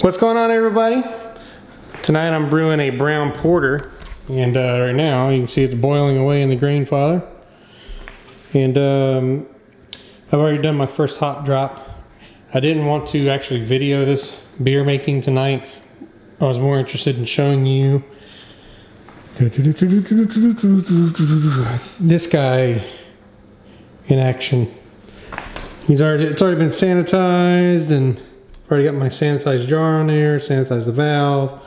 What's going on, everybody? Tonight I'm brewing a brown porter, and right now you can see it's boiling away in the grain father. And I've already done my first hop drop. I didn't want to actually video this beer making tonight. I was more interested in showing you this guy in action. It's already been sanitized, and already got my sanitized jar on there, sanitized the valve.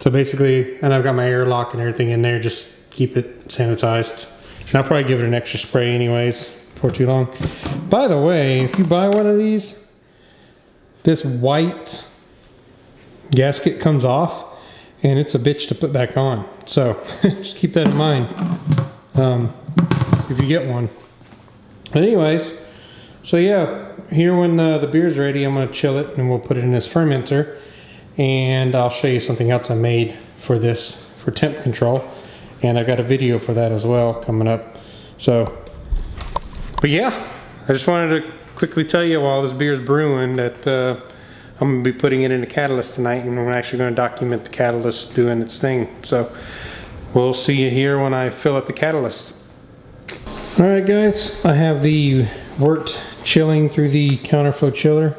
So basically, and I've got my airlock and everything in there, just keep it sanitized. And I'll probably give it an extra spray anyways before too long. By the way, if you buy one of these, this white gasket comes off and it's a bitch to put back on. So just keep that in mind if you get one. But anyways, so yeah, here when the beer's ready, I'm gonna chill it and we'll put it in this fermenter, and I'll show you something else I made for this, for temp control, and I got a video for that as well coming up. So, but yeah, I just wanted to quickly tell you while this beer's brewing that I'm gonna be putting it in a catalyst tonight, and we're actually gonna document the catalyst doing its thing. So we'll see you here when I fill up the catalyst. All right, guys, I have the wort chilling through the counterflow chiller.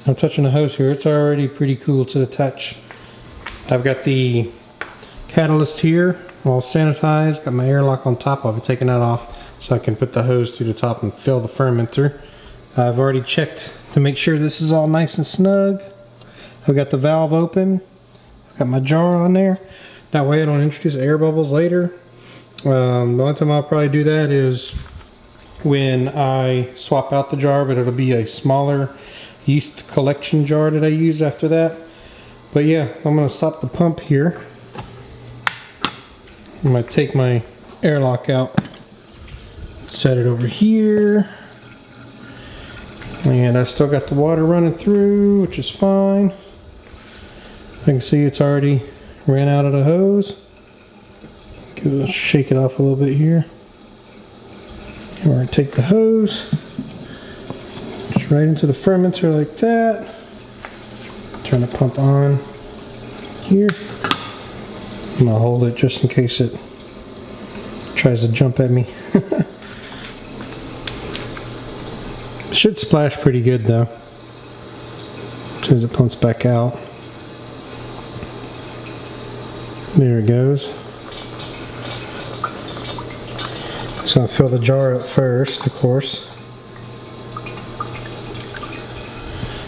I'm touching the hose here. It's already pretty cool to the touch. I've got the catalyst here all sanitized, got my airlock on top of it, taking that off so I can put the hose through the top and fill the fermenter. I've already checked to make sure this is all nice and snug. I've got the valve open. I've got my jar on there. That way I don't introduce air bubbles later. The only time I'll probably do that is when I swap out the jar, but it'll be a smaller yeast collection jar that I use after that. But yeah, I'm gonna stop the pump here. I'm gonna take my airlock out, set it over here, and I still got the water running through, which is fine. I can see it's already ran out of the hose. Shake it off a little bit here. We're going to take the hose just right into the fermenter like that. Turn the pump on here. I'm going to hold it just in case it tries to jump at me. It should splash pretty good though as soon as it pumps back out. There it goes. So I'll fill the jar up first, of course.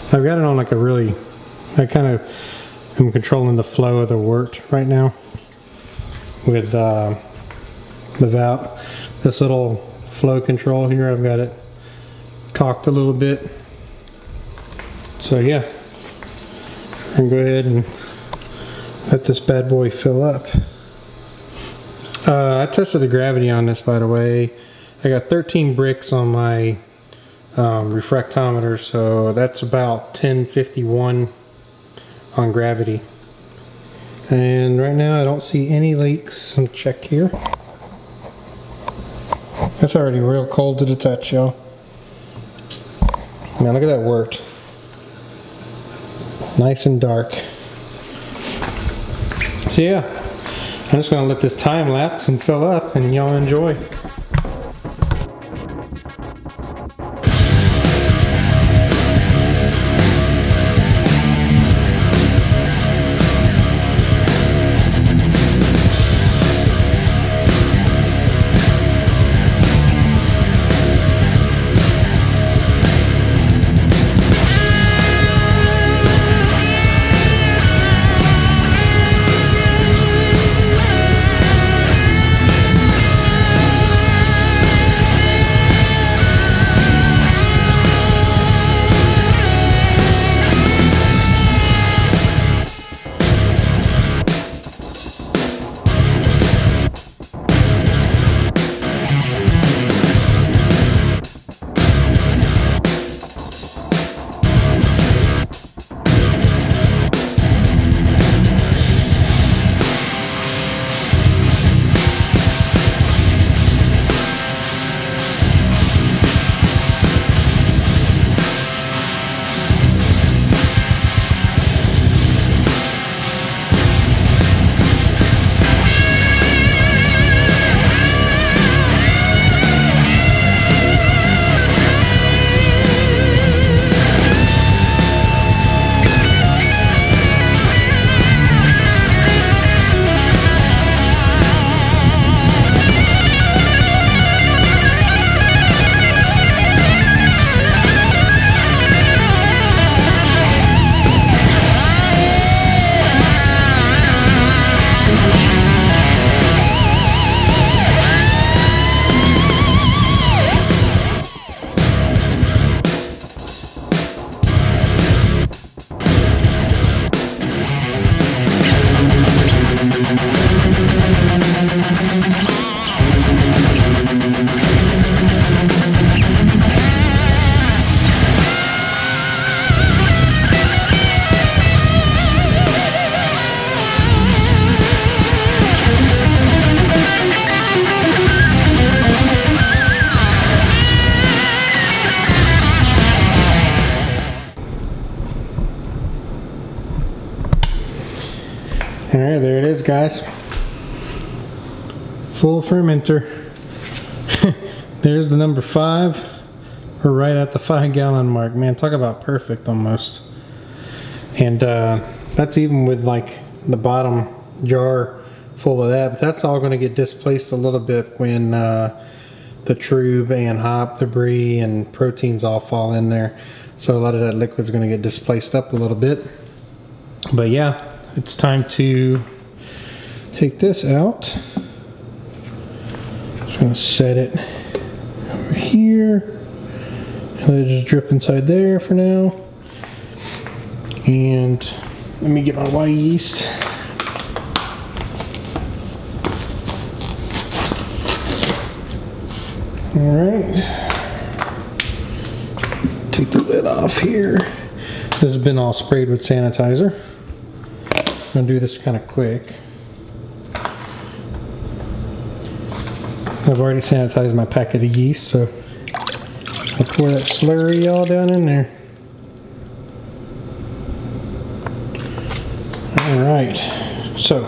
I've got it on like a really, I kind of am controlling the flow of the wort right now with the valve. This little flow control here, I've got it cocked a little bit. So yeah, I'm gonna go ahead and let this bad boy fill up. I tested the gravity on this, by the way. I got 13 bricks on my refractometer, so that's about 1051 on gravity. And right now I don't see any leaks. Let me check here. That's already real cold to the touch, y'all. Man, look at that wort. Nice and dark. So yeah, I'm just going to let this time lapse and fill up, and y'all enjoy. Alright, there it is, guys. Full fermenter. There's the number 5. We're right at the 5-gallon mark. Man, talk about perfect almost. And that's even with like the bottom jar full of that. But that's all going to get displaced a little bit when the trub and hop debris and proteins all fall in there. So a lot of that liquid is going to get displaced up a little bit. But yeah, it's time to take this out. Just going to set it over here. Let it just drip inside there for now. And let me get my white yeast. Alright. Take the lid off here. This has been all sprayed with sanitizer. I'm going to do this kind of quick. I've already sanitized my packet of yeast, so I'll pour that slurry all down in there. Alright, so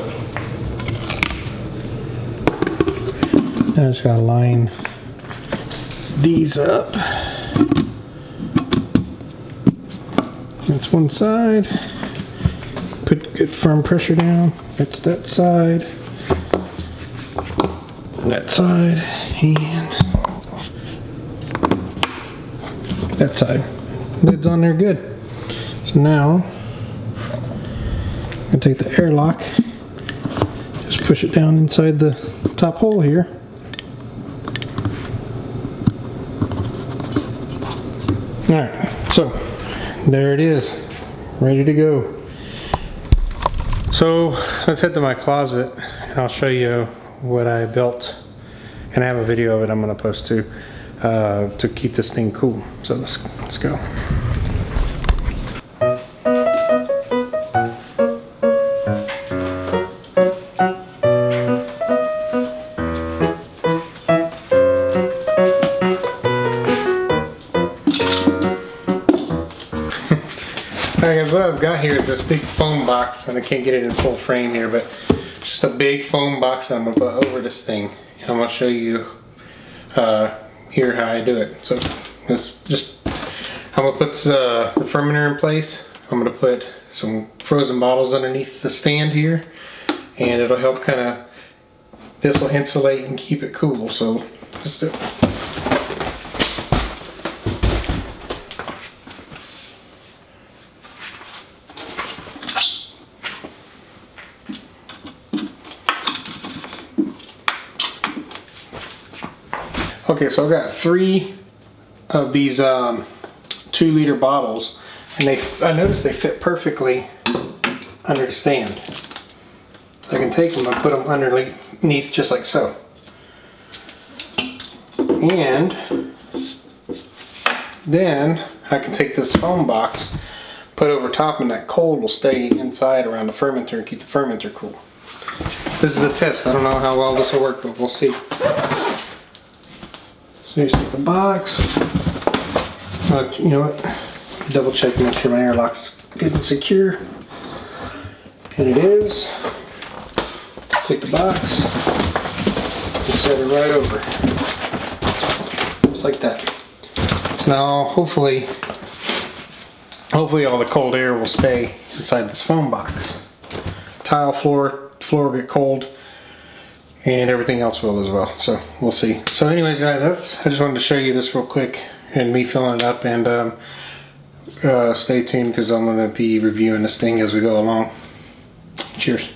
I just gotta line these up. That's one side. Put good firm pressure down. That's that side. That side. And that side. Lid's on there good. So now I'm gonna take the airlock, just push it down inside the top hole here. Alright, so there it is, ready to go. So let's head to my closet and I'll show you what I built, and I have a video of it I'm going to post too, to keep this thing cool. So let's go. Alright guys, what I've got here is this big foam box, and I can't get it in full frame here, but it's just a big foam box that I'm going to put over this thing. And I'm going to show you here how I do it. So it's just, I'm going to put the fermenter in place. I'm going to put some frozen bottles underneath the stand here, and it'll help kind of, this will insulate and keep it cool. So let's do it. Okay, so I've got 3 of these 2-liter bottles, and I noticed they fit perfectly under the stand. So I can take them and put them underneath just like so. And then I can take this foam box, put over top, and that cold will stay inside around the fermenter and keep the fermenter cool. This is a test. I don't know how well this will work, but we'll see. So you take the box. You know what? Double check, make sure my airlock's good and secure. And it is. Take the box and set it right over. Just like that. So now hopefully all the cold air will stay inside this foam box. Tile floor will get cold, and everything else will as well. So we'll see. So anyways guys, I just wanted to show you this real quick and me filling it up, and stay tuned because I'm going to be reviewing this thing as we go along. Cheers.